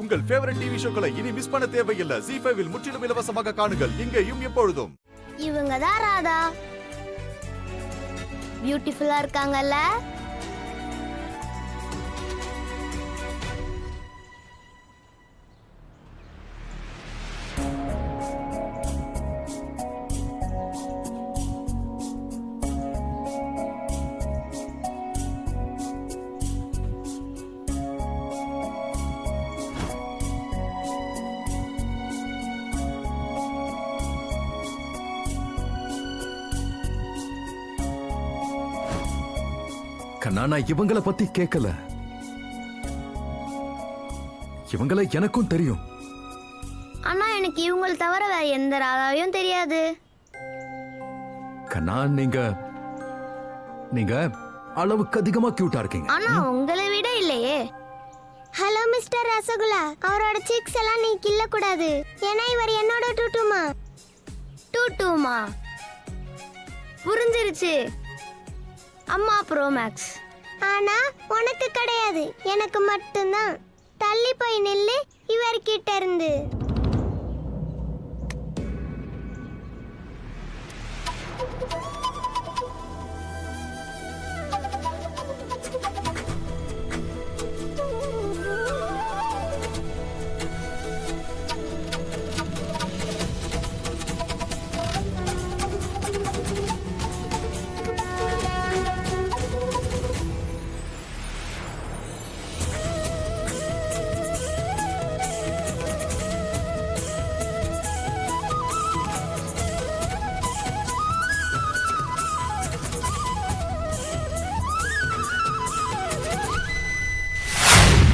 உங்கள் favourite TV ஷோக்களை இனி miss பண்ண தேவையில்லை. ZEE5 இல் முற்றிலும் இலவசமாக காணுங்கள், இங்கேயும் எப்பொழுதும். இவங்க தான் ராதா. பியூட்டிஃபுல்லா இருக்காங்கல்ல? நான் இவங்கள பத்தி கேட்கல. இவங்கள எனக்கும் தெரியும். ஆனா எனக்கு இவங்கள தவிர வேற எந்த ராதாவையும் தெரியாது. கண்ணா, நீங்க அளவுக்கு அதிகமா கியூட்டா இருக்கீங்க. ஆனா உங்களை விட இல்லையே. ஹலோ மிஸ்டர் ரசகுல்லா, அவரோட சிக்ஸ் எல்லாம் நீ கில்ல கூடாது. ஏன்னா இவர் என்னோட டூட்டுமா. டூட்டுமா புரிஞ்சிருச்சு. அம்மா ப்ரோ மேக்ஸ். ஆனா உனக்கு கிடையாது, எனக்கு மட்டும்தான். தள்ளி போய் நில்லு இவர்கிட்ட இருந்து.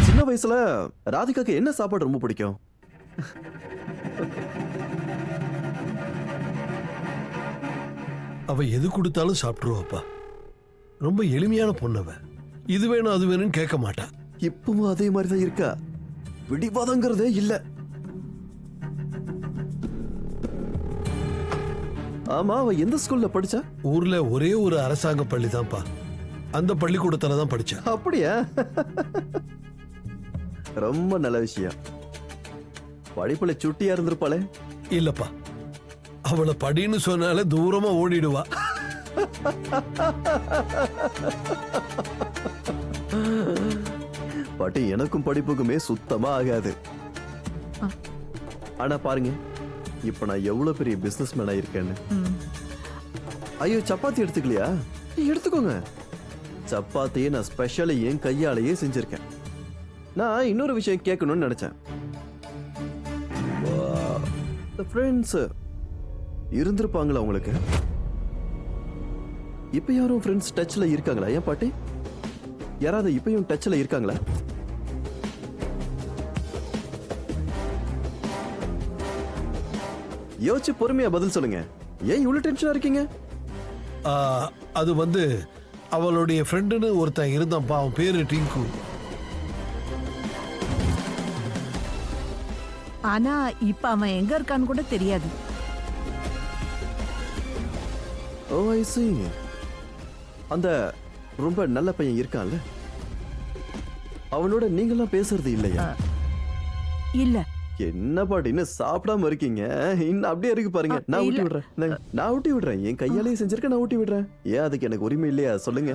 சின்ன வயசுல ராதிகாக்கு என்ன சாப்பாடு ரொம்ப பிடிக்கும்? அவ எது கொடுத்தாலும் சாப்பிட்டுருவாப்பா. ரொம்ப எளிமையான பொண்ணவ. இது வேணும் அது வேணும்னு கேட்க மாட்டா. இப்பவும் அதே மாதிரி தான் இருக்கா. பிடிவாதங்கிறதே இல்ல. ஆமா, அவ எந்த ஸ்கூல்ல படிச்சா? ஊர்ல ஒரே ஒரு அரசாங்க பள்ளி தான்ப்பா. அந்த பள்ளிக்கூடத்துல தான் படிச்சா. அப்படியா? ரொம்ப நல்ல விஷயம். படிப்புல சுட்டியா இருந்திருப்பாளே. இல்லப்பா, அவளை படின்னு சொன்னால தூரமா ஓடிடுவா. பாட்டி, எனக்கும் படிப்புக்குமே சுத்தமா ஆகாது. ஆனா பாருங்க, இப்ப நான் எவ்வளவு பெரிய பிசினஸ் மேனா இருக்கேன்னு. ஐயோ, சப்பாத்தி எடுத்துக்கலையா? எடுத்துக்கோங்க. சப்பாத்தியை நான் ஸ்பெஷலி என் கையாலேயே செஞ்சிருக்கேன். நான் இன்னொரு விஷயம் கேட்கணும்னு நினைச்சேன். ஃப்ரெண்ட்ஸ் இருந்திருப்பாங்களா உங்களுக்கு? இப்ப யாரும் ஃப்ரெண்ட்ஸ் டச்ல இருக்காங்களா? ஏன் பாட்டி, யாராவது இப்பயும் டச்ல இருக்காங்களா? யோசிச்சு பொறுமையா பதில் சொல்லுங்க. ஏன் இவ்வளவு டென்ஷனா இருக்கீங்க? அது அவளுடைய ஃப்ரெண்டுன்னு ஒருத்தன் இருந்தான்ப்பா. அவன் பேரு டிங்கு. ஆனா இப்ப அவன் எங்க இருக்கான்னு கூட தெரியாது. ஓ, ஐ சீ. அந்த ரொம்ப நல்ல பையன் இருக்கான்ல, அவனோட நீங்களாம் பேசுறது இல்லையா? இல்ல. என்ன பாட்டின்னு சாப்பிடாம இருக்கீங்க? இன்னும் அப்படியே இருக்கு பாருங்க. நான் ஊட்டி விடுறேன். நான் ஊட்டி விடுறேன். என் கையாலேயே செஞ்சிருக்கேன். நான் ஊட்டி விடுறேன். ஏன் அதுக்கு எனக்கு உரிமை இல்லையா? சொல்லுங்க.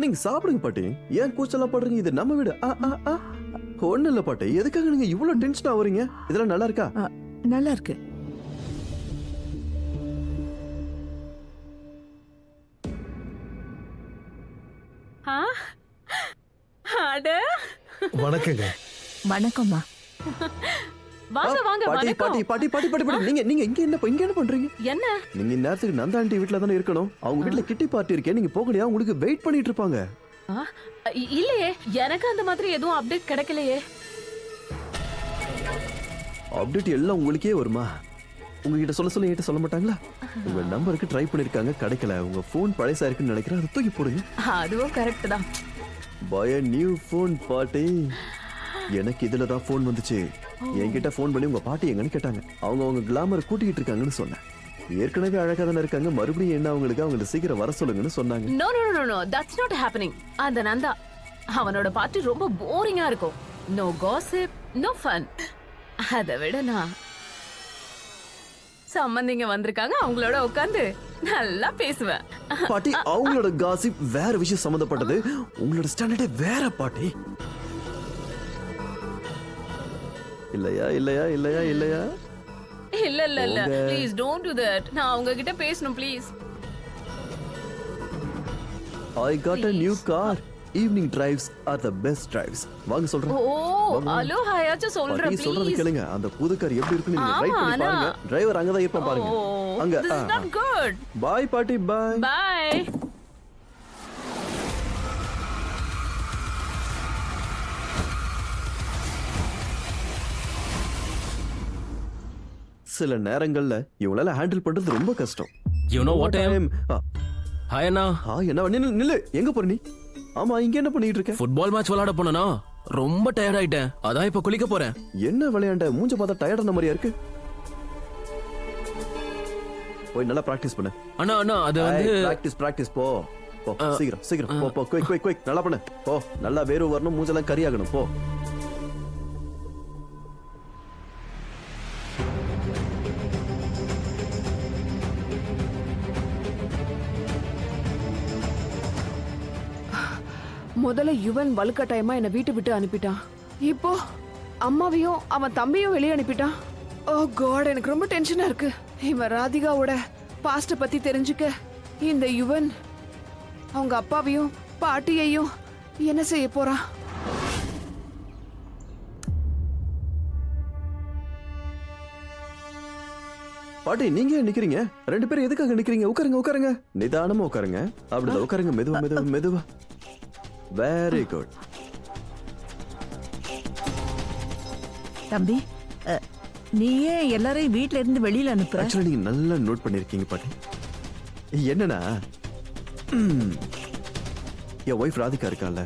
நீங்க சாப்பிடுங்க பாட்டி. ஏன் கூச்சலாம் படுறீங்க? இது நம்ம வீடு. ஒண்ணு இல்ல பாட்டி, எதுக்காக நீங்க இவ்வளவு டென்ஷன் ஆவறீங்க? இதெல்லாம் நல்லா இருக்கா? நல்லா இருக்கு. வணக்கங்க. வணக்கம்மா. வாங்க வாங்க. பாட்டி பாட்டி பாட்டி பாட்டி பாட்டி பாட்டி, நீங்க இங்க என்ன பண்றீங்க? என்ன? நீங்க நேரத்துக்கு நந்தா ஆண்டி வீட்ல தானே இருக்கணும். அவங்க வீட்ல கிட்டி பார்ட்டி இருக்கே, நீங்க போகலையா? உங்களுக்கு வெயிட் பண்ணிட்டு இருப்பாங்க. இல்லையே, எனக்கு அந்த மாதிரி எதுவும் அப்டேட் கிடைக்கலையே. அப்டேட் எல்லாம் உங்களுக்கே வருமா? உங்ககிட்ட சொல்ல என்கிட்ட சொல்ல மாட்டாங்களா? உங்க நம்பருக்கு ட்ரை பண்ணிருக்காங்க, கிடைக்கல. உங்க போன் பழைசா இருக்குன்னு நினைக்கிறேன். அதை தூக்கி போடுங்க. அதுவும் கரெக்ட் தான். பை நியூ போன் பாட்டி. எனக்கு இதுல தான் போன் வந்துச்சு. என்கிட்ட போன் பண்ணி உங்க பாட்டி எங்கன்னு கேட்டாங்க. அவங்க கிளாமர் கூட்டிக்கிட்டு இருக்காங்கன்னு சொன்னேன். ஏற்கனவே அழகா தானே இருக்காங்க, மறுபடியும் என்ன அவங்களை சீக்கிரம் வர சொல்லுங்கன்னு சொன்னாங்க. No no no no, that's not happening. அந்த நந்தா அவனோட பார்ட்டி ரொம்ப போரிங்கா இருக்கும். No gossip, no fun. அதை விட நான் சம்பந்திங்க வந்திருக்காங்க, அவங்களோட உட்காந்து நல்லா பேசுவேன். பாட்டி அவங்களோட காசிப் வேற விஷயம் சம்பந்தப்பட்டது, உங்களோட ஸ்டாண்டர்டே வேற பாட்டி. இல்லையா இல்லையா இல்லையா இல்லையா? இல்ல இல்ல இல்ல, ப்ளீஸ் டோன்ட் டு தட். நான் அவங்க கிட்ட பேசணும் please. I got a new car. Evening drives are the best drives. வாங்க சொல்றேன். ஓ ஹலோ ஹாயாச்சும் சொல்றேன் பாட்டி சொல்றது ப்ளீஸ். கேளுங்க. அந்த புது கார் எப்படி இருக்குன்னு நீங்க ட்ரை பண்ணி ஆமா, பாருங்க. டிரைவர் அங்க தான் இருப்பான் பாருங்க. அங்க. This is not good. Bye பாட்டி பை. Bye. சில நேரங்கள்ல இவங்களால ஹேண்டில் பண்றது ரொம்ப கஷ்டம். You know what I am? ஆ, ஹாய் அண்ணா. என்ன நில்லு நில்லு. எங்க போற நீ? ஆமா இங்க என்ன பண்ணிட்டு இருக்க? ஃபுட்பால் மேட்ச் விளையாட போனேனா, ரொம்ப டயர்ட் ஆயிட்டேன். அதான் இப்ப குளிக்க போறேன். என்ன விளையாண்ட? மூஞ்ச பார்த்தா டயர்டான மாதிரியா இருக்கு. போய் நல்லா பிராக்டிஸ் பண்ணு. அண்ணா அண்ணா அது வந்து பிராக்டிஸ் போ போ சீக்கிரம் சீக்கிரம் போ போ குயிக் குயிக் குயிக் நல்லா பண்ணு போ. நல்லா வேர்வை வரணும், மூஞ்செல்லாம் கரியாகணும் போ. முதல்ல யுவன் வலுக்கட்டாயமா என்னை வீட்டு விட்டு அனுப்பிட்டான். இப்போ அம்மாவையும் அவன் தம்பியும் வெளியே அனுப்பிட்டான். ஓ காட், எனக்கு ரொம்ப டென்ஷனா இருக்கு. இவன் ராதிகாவோட பாஸ்ட பத்தி தெரிஞ்சுக்க இந்த யுவன் அவங்க அப்பாவையும் பாட்டியையும் என்ன செய்ய போறான்? பாட்டி நீங்க ஏன் நிக்கிறீங்க? ரெண்டு பேரும் எதுக்காக நிக்கிறீங்க? உட்காருங்க உட்காருங்க. நிதானமா உட்காருங்க. அப்படிதான் உட்காருங்க. மெதுவா மெதுவா மெதுவா. Very good. தம்பி நீ ஏன் எல்லாரையும் வீட்ல இருந்து வெளியில அனுப்புற? ஆக்சுவலா நீங்க நல்லா நோட் பண்ணிருக்கீங்க பாட்டி. என்னன்னா என் ஒய்ஃப் ராதிகா இருக்கான்ல,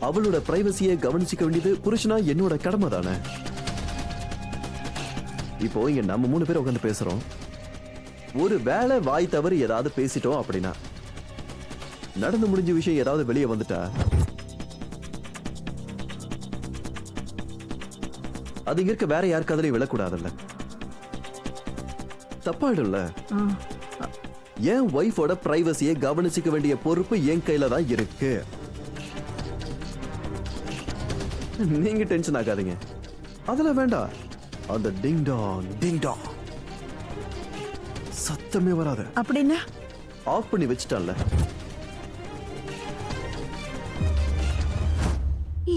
அவளோட பிரைவசியை கவனிச்சுக்க வேண்டியது புருஷனா என்னோட கடமை தானே. இப்போ இங்க நம்ம 3 பேர் உட்காந்து பேசுறோம். ஒரு வேளை வாய் தவறு ஏதாவது பேசிட்டோம் அப்படின்னா, நடந்து முடிஞ்ச விஷயம் ஏதாவது வெளியே வந்துட்டா அது இங்க இருக்க வேற யாருக்கு அதிலே விழக்கூடாதுல்ல, தப்பாயிடும்ல. என் ஒய்ஃபோட பிரைவசியை கவனிச்சுக்க வேண்டிய பொறுப்பு என் கையில தான் இருக்கு. நீங்க டென்ஷன் ஆகாதீங்க. அதெல்லாம் வேண்டாம். அந்த டிங் டாங் சத்தமே வராது. அப்படின்னா ஆஃப் பண்ணி வச்சுட்டான்ல.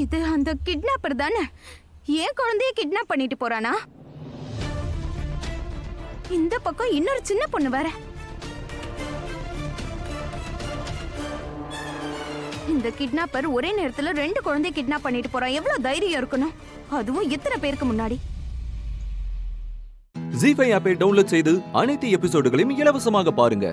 இது அந்த கிட்னாப்பர் தானே? ஏன் குழந்தைய கிட்னாப் பண்ணிட்டு போறானா? இந்த பக்கம் இன்னொரு சின்ன பொண்ணு வேற. இந்த கிட்னாப்பர் ஒரே நேரத்துல 2 குழந்தைய கிட்னாப் பண்ணிட்டு போறான். எவ்வளவு தைரியம் இருக்கணும், அதுவும் இத்தனை பேருக்கு முன்னாடி. ஜீ5 ஆப்பை டவுன்லோட் செய்து அனைத்து எபிசோடுகளையும் இலவசமாக பாருங்க.